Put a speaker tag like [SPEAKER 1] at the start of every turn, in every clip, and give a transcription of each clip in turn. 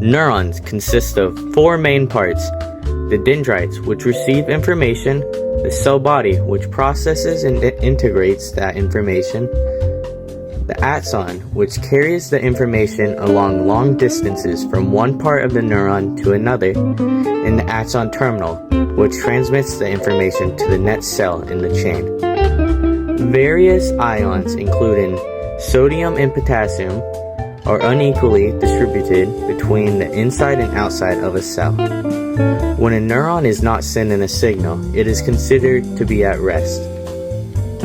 [SPEAKER 1] Neurons consist of four main parts: the dendrites, which receive information, the cell body, which processes and integrates that information, the axon, which carries the information along long distances from one part of the neuron to another, and the axon terminal, which transmits the information to the next cell in the chain. Various ions, including sodium and potassium, are unequally distributed between the inside and outside of a cell. When a neuron is not sending a signal, it is considered to be at rest.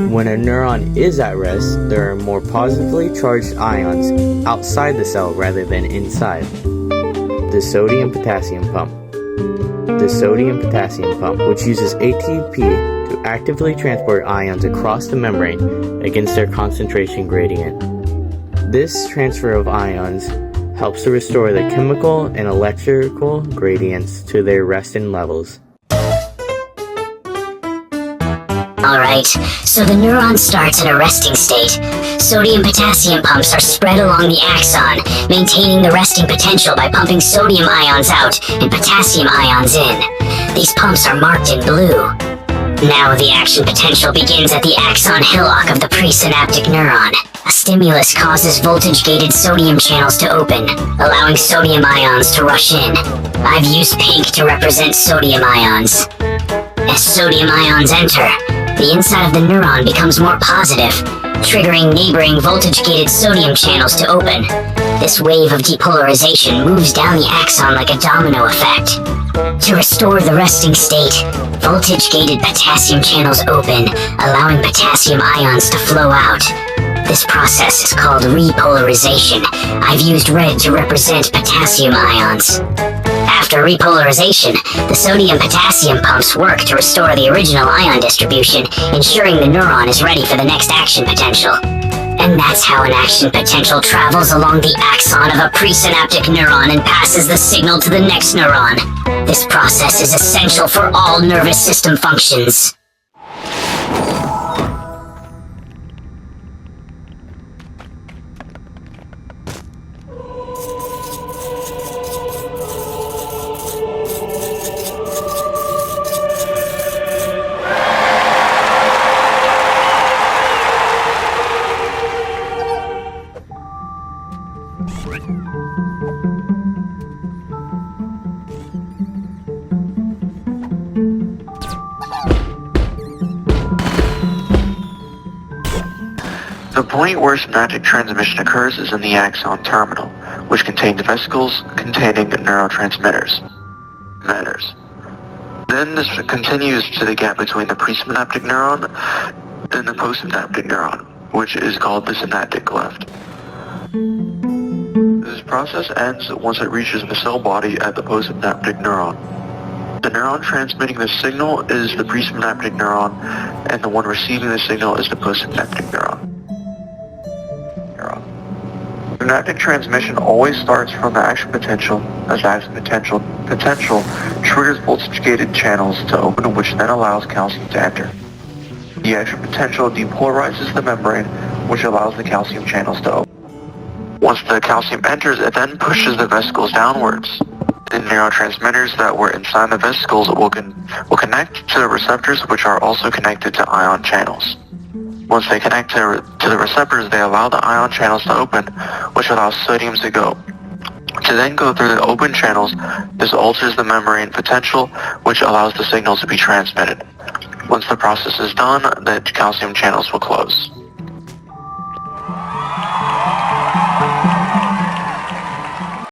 [SPEAKER 1] When a neuron is at rest, there are more positively charged ions outside the cell rather than inside. The sodium-potassium pump. The sodium-potassium pump, which uses ATP to actively transport ions across the membrane against their concentration gradient. This transfer of ions helps to restore the chemical and electrical gradients to their resting levels.
[SPEAKER 2] Alright, so the neuron starts in a resting state. Sodium-potassium pumps are spread along the axon, maintaining the resting potential by pumping sodium ions out and potassium ions in. These pumps are marked in blue. Now the action potential begins at the axon hillock of the presynaptic neuron. A stimulus causes voltage-gated sodium channels to open, allowing sodium ions to rush in. I've used pink to represent sodium ions. As sodium ions enter, the inside of the neuron becomes more positive, triggering neighboring voltage-gated sodium channels to open. This wave of depolarization moves down the axon like a domino effect. To restore the resting state, voltage-gated potassium channels open, allowing potassium ions to flow out. This process is called repolarization. I've used red to represent potassium ions. After repolarization, the sodium-potassium pumps work to restore the original ion distribution, ensuring the neuron is ready for the next action potential. And that's how an action potential travels along the axon of a presynaptic neuron and passes the signal to the next neuron. This process is essential for all nervous system functions.
[SPEAKER 3] The point where synaptic transmission occurs is in the axon terminal, which contains vesicles containing neurotransmitters. Then this continues to the gap between the presynaptic neuron and the postsynaptic neuron, which is called the synaptic cleft. This process ends once it reaches the cell body at the postsynaptic neuron. The neuron transmitting the signal is the presynaptic neuron, and the one receiving the signal is the postsynaptic neuron. Synaptic transmission always starts from the action potential, as action potential triggers voltage-gated channels to open, which then allows calcium to enter. The action potential depolarizes the membrane, which allows the calcium channels to open. Once the calcium enters, it then pushes the vesicles downwards. The neurotransmitters that were inside the vesicles will connect to the receptors, which are also connected to ion channels. Once they connect to the receptors, they allow the ion channels to open, which allows sodium to go. To then go through the open channels, this alters the membrane potential, which allows the signal to be transmitted. Once the process is done, the calcium channels will close.